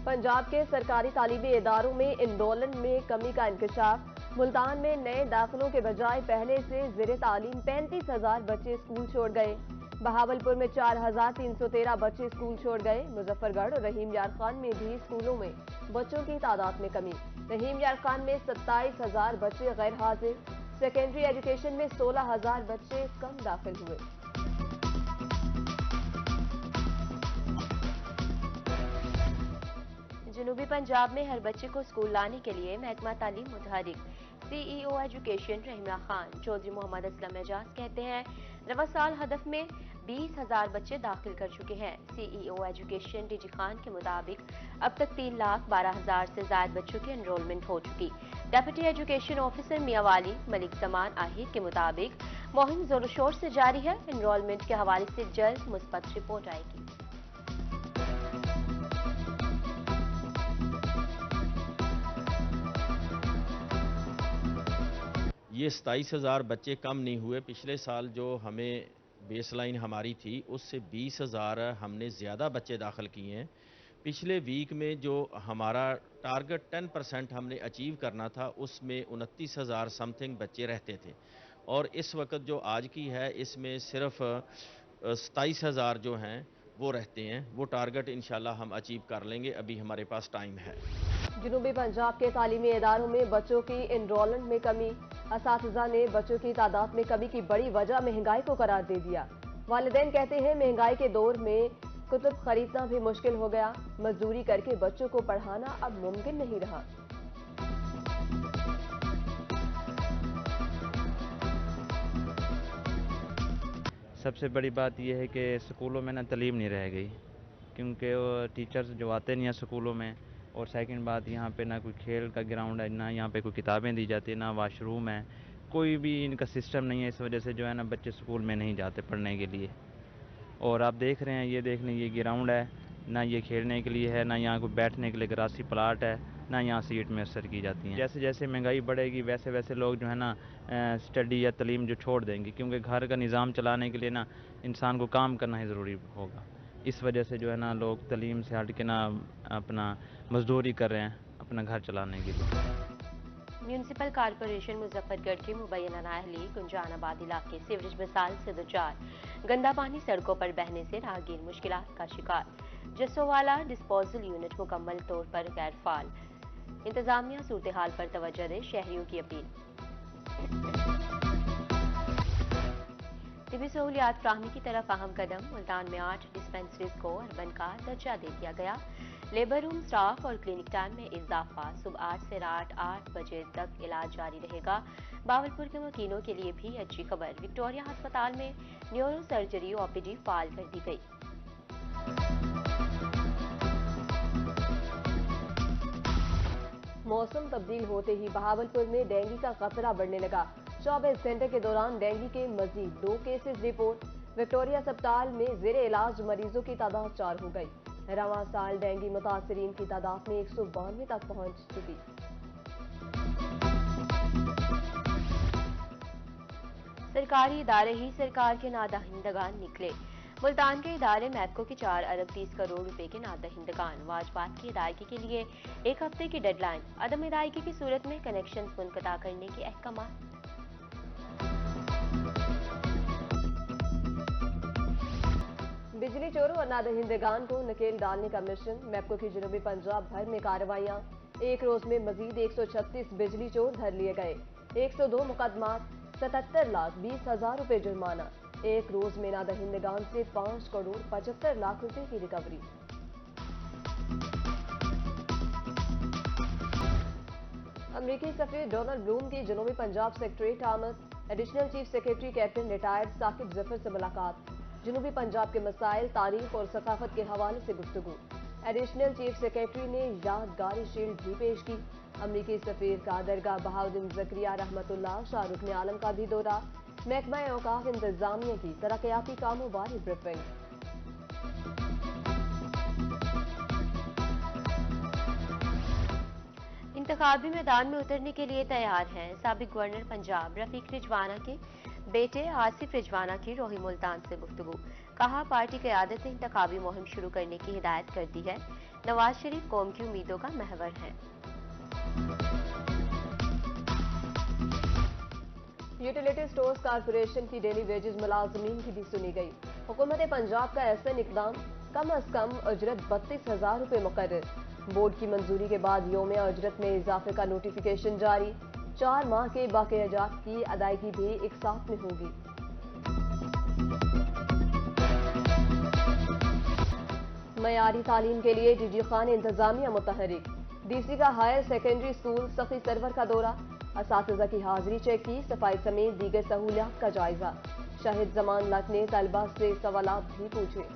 पंजाब के सरकारी तालीमी इदारों में इनरोलमेंट में कमी का इंकशाफ। मुल्तान में नए दाखिलों के बजाय पहले से ज़ेरे तालीम 35,000 बच्चे स्कूल छोड़ गए। बहावलपुर में 4,313 बच्चे स्कूल छोड़ गए। मुजफ्फरगढ़ और रहीम यार खान में भी स्कूलों में बच्चों की तादाद में कमी। रहीम यार खान में 27,000 बच्चे गैर हाजिर। सेकेंडरी एजुकेशन में 16,000 बच्चे कम दाखिल हुए। जनूबी पंजाब में हर बच्चे को स्कूल लाने के लिए महकमा तालीम मुतहरिक। CEO एजुकेशन रहीमा खान चौधरी मोहम्मद असलम एजाज कहते हैं, रवा साल हदफ में 20,000 बच्चे दाखिल कर चुके हैं। CEO एजुकेशन डीजी खान के मुताबिक अब तक 3,12,000 से ज्यादा बच्चों की एनरोलमेंट हो चुकी। Deputy education officer Mianwali Malik Zaman Ahir के मुताबिक मुहिम जोर शोर से जारी है। एनरोलमेंट के हवाले से जल्द मुस्बत रिपोर्ट आएगी। ये 27,000 बच्चे कम नहीं हुए। पिछले साल जो हमें बेसलाइन हमारी थी उससे 20,000 हमने ज़्यादा बच्चे दाखिल किए हैं। पिछले वीक में जो हमारा टारगेट 10% हमने अचीव करना था उसमें 29,000 समथिंग बच्चे रहते थे, और इस वक्त जो आज की है इसमें सिर्फ 27,000 जो हैं वो रहते हैं। वो टारगेट इंशाल्लाह हम अचीव कर लेंगे, अभी हमारे पास टाइम है। जनूबी पंजाब के तालीमी इदारों में बच्चों की एनरोलमेंट में कमी। असातिज़ा ने बच्चों की तादाद में कमी की बड़ी वजह महंगाई को करार दे दिया। वालिदैन कहते हैं महंगाई के दौर में कुतुब खरीदना भी मुश्किल हो गया। मजदूरी करके बच्चों को पढ़ाना अब मुमकिन नहीं रहा। सबसे बड़ी बात यह है कि स्कूलों में ना तालीम नहीं रह गई, क्योंकि वो टीचर्स जो आते नहीं हैं स्कूलों में। और सेकंड बात, यहाँ पे ना कोई खेल का ग्राउंड है, ना यहाँ पे कोई किताबें दी जाती है, ना वाशरूम है, कोई भी इनका सिस्टम नहीं है। इस वजह से जो है ना बच्चे स्कूल में नहीं जाते पढ़ने के लिए। और आप देख रहे हैं, ये देख लें, ये ग्राउंड है, ना ये खेलने के लिए है, ना यहाँ कोई बैठने के लिए ग्रासी प्लाट है, ना यहाँ सीट मैसर की जाती हैं। जैसे जैसे महंगाई बढ़ेगी वैसे वैसे लोग जो है ना स्टडी या तालीम जो छोड़ देंगे, क्योंकि घर का निज़ाम चलाने के लिए ना इंसान को काम करना ही ज़रूरी होगा। इस वजह से जो है ना लोग तालीम से हट के ना अपना मजदूरी कर रहे हैं अपना घर चलाने के लिए। म्यूनिसिपल कॉरपोरेशन मुजफ्फरगढ़ के मुबैना नाहली गुंजानाबाद इलाके सीवरेज मिसाल से दुचार। गंदा पानी सड़कों पर बहने से राहगीर मुश्किलात का शिकार। जसोवाला डिस्पोजल यूनिट मुकम्मल तौर पर गैर फाल। इंतजामिया सूरत हाल पर तवज्जो दे, शहरियों की अपील। तिबी सहूलियात फ्राहमी की तरफ अहम कदम। मुल्तान में 8 डिस्पेंसरीज को अर्बन का दर्जा दे दिया गया। लेबर रूम स्टाफ और क्लिनिक टाइम में इजाफा। सुबह 8 से रात 8 बजे तक इलाज जारी रहेगा। बावलपुर के मकीनों के लिए भी अच्छी खबर। विक्टोरिया अस्पताल में न्यूरो सर्जरी OPD फाल कर दी गई। मौसम तब्दील होते ही बहावलपुर में डेंगू का खतरा बढ़ने लगा। 24 घंटे के दौरान डेंगू के मजीद 2 केसेस रिपोर्ट। विक्टोरिया अस्पताल में जेरे इलाज मरीजों की तादाद 4 हो गई। रवां साल डेंगू मुतासरीन की तादाद में 192 तक पहुंच चुकी। सरकारी इदारे ही सरकार के नादहिंदगान निकले। मुल्तान के इदारे मैपको की 4 अरब 30 करोड़ रुपए के नादहिंदगान। वाजपात की अदायगी के लिए 1 हफ्ते की डेडलाइन। अदम अदायगी की सूरत में कनेक्शन मुनक़ता करने के अहकाम। बिजली चोरों और नादहिंदगान को नकेल डालने का मिशन। मैपको की जनूबी पंजाब भर में कार्रवाइयां। एक रोज में मजीद 136 बिजली चोर धर लिए गए। 102 मुकदमात, 77,20,000 रुपए जुर्माना। एक रोज में नादहिंदगान से 5 करोड़ 75 लाख रुपए की रिकवरी। अमरीकी सफीर डोनाल्ड ब्लूम की जनूबी पंजाब सेक्रेटरीट आमद। Additional chief secretary captain retired Saqib Zafar से मुलाकात। जनूबी पंजाब के मसाइल, तारीख और सकाफत के हवाले से गुफ्तगू। एडिशनल चीफ सेक्रेटरी ने यादगारी शील्ड भी पेश की। अमरीकी सफीर का दरगाह बहाउद्दीन ज़करिया रहमतुल्लाह शाह रुकन आलम का भी दौरा। महकमा औकाफ इंतजामिया की तरक्याती कामों बारे ब्रीफिंग। इंतखाबी मैदान में उतरने के लिए तैयार हैं साबिक गवर्नर पंजाब रफीक रिजवाना के बेटे आसिफ रिजवाना की रोही मुल्तान से गुफ्तगू। कहा, पार्टी क़यादत ने इंतखाबी मुहिम शुरू करने की हिदायत कर दी है। नवाज शरीफ कौम की उम्मीदों का महवर है। यूटिलिटी स्टोर्स कॉरपोरेशन की डेली वेजेस मुलाजमीन की भी सुनी गई। हुकूमत पंजाब का ऐसा इकदाम, कम अज कम उजरत 32,000 रुपये मुकर्रर। बोर्ड की मंजूरी के बाद यौम उजरत में इजाफे का नोटिफिकेशन जारी। 4 माह के बाक़ियाजात की अदायगी भी एक साथ में होगी। मयारी तालीम के लिए डीजी खान इंतजामिया मुतहरिक। डीसी का हायर सेकेंडरी स्कूल सखी सरवर का दौरा, असातिज़ा की हाजिरी चेक की, सफाई समेत दीगर सहूलियात का जायजा। शाहिद जमान लक ने तलबा से सवालात भी पूछे।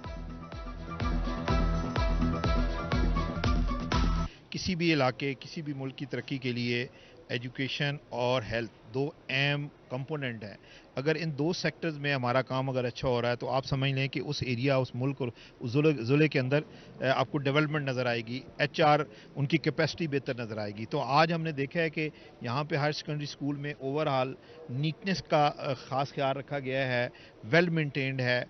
किसी भी इलाके, किसी भी मुल्क की तरक्की के लिए एजुकेशन और हेल्थ दो अहम कंपोनेंट हैं। अगर इन दो सेक्टर्स में हमारा काम अगर अच्छा हो रहा है तो आप समझ लें कि उस एरिया, उस मुल्क और उस ज़िले के अंदर आपको डेवलपमेंट नज़र आएगी, HR उनकी कैपेसिटी बेहतर नज़र आएगी। तो आज हमने देखा है कि यहाँ पे हायर सेकेंडरी स्कूल में ओवरऑल नीटनेस का ख़ास ख्याल रखा गया है, वेल मेंटेन्ड है,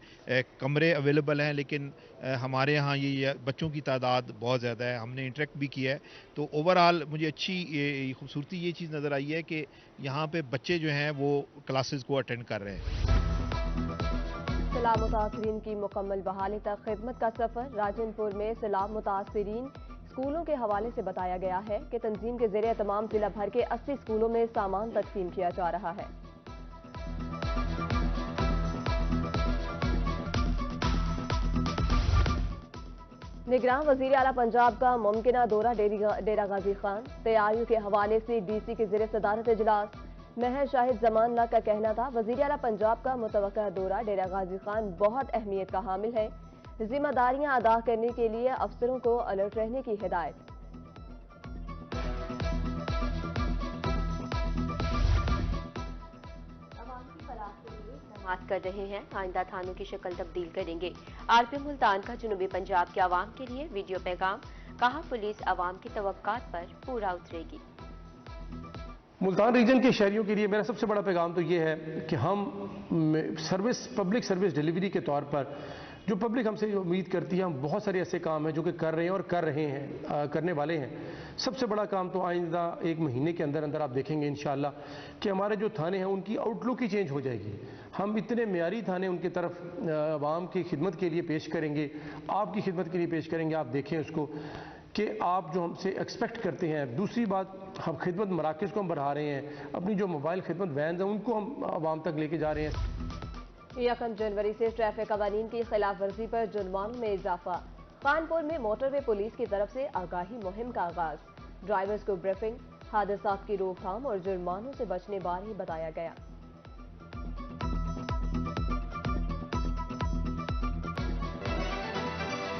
कमरे अवेलेबल हैं, लेकिन हमारे यहाँ ये बच्चों की तादाद बहुत ज़्यादा है। हमने इंटरेक्ट भी किया है, तो ओवरऑल मुझे अच्छी खूबसूरती ये चीज़ नज़र आई है कि यहाँ पे बच्चे जो हैं वो क्लासेस को अटेंड कर रहे हैं। सैलाब मुतासरीन की मुकम्मल बहाली तक खिदमत का सफर। राजनपुर में सैलाब मुतासरीन स्कूलों के हवाले से बताया गया है कि तंजीम के ज़रिए तमाम जिला भर के 80 स्कूलों में सामान तकसीम किया जा रहा है। निगरान वज़ीर आला पंजाब का मुमकिना दौरा डेरा गाजी खान। तैयारियों के हवाले से DC के ज़रिए सदारत इजलास। महर शाहिद जमान ला का कहना था, वज़ीर आला पंजाब का मुतवक्का दौरा डेरा गाजी खान बहुत अहमियत का हामिल है। जिम्मेदारियां अदा करने के लिए अफसरों को अलर्ट रहने की हिदायत। कर रहे हैं, आइंदा थानों की शक्ल तब्दील करेंगे। RPM मुल्तान का जनूबी पंजाब के आवाम के लिए वीडियो पैगाम। कहा, पुलिस आवाम की तवक्कात पर पूरा उतरेगी। मुल्तान रीजन के शहरियों के लिए मेरा सबसे बड़ा पैगाम तो ये है कि हम पब्लिक सर्विस डिलीवरी के तौर पर जो पब्लिक हमसे उम्मीद करती है, हम बहुत सारे ऐसे काम हैं जो कि कर रहे हैं और कर रहे हैं, करने वाले हैं। सबसे बड़ा काम तो आइंदा 1 महीने के अंदर अंदर आप देखेंगे इंशाअल्लाह कि हमारे जो थाने हैं उनकी आउटलुक ही चेंज हो जाएगी। हम इतने म्यारी थाने उनकी तरफ आवाम की खिदमत के लिए पेश करेंगे, आपकी खिदमत के लिए पेश करेंगे। आप देखें उसको कि आप जो हमसे एक्सपेक्ट करते हैं। दूसरी बात, हम खिदमत मराकज़ को हम बढ़ा रहे हैं, अपनी जो मोबाइल खिदमत वैन हैं उनको हम आवाम तक लेके जा रहे हैं। 1 जनवरी से ट्रैफिक कवानीन की खिलाफ वर्जी पर जुर्मानों में इजाफा। कानपुर में मोटरवे पुलिस की तरफ से आगाही मुहिम का आगाज। ड्राइवर्स को ब्रीफिंग, हादसात की रोकथाम और जुर्मानों से बचने बारे बताया गया।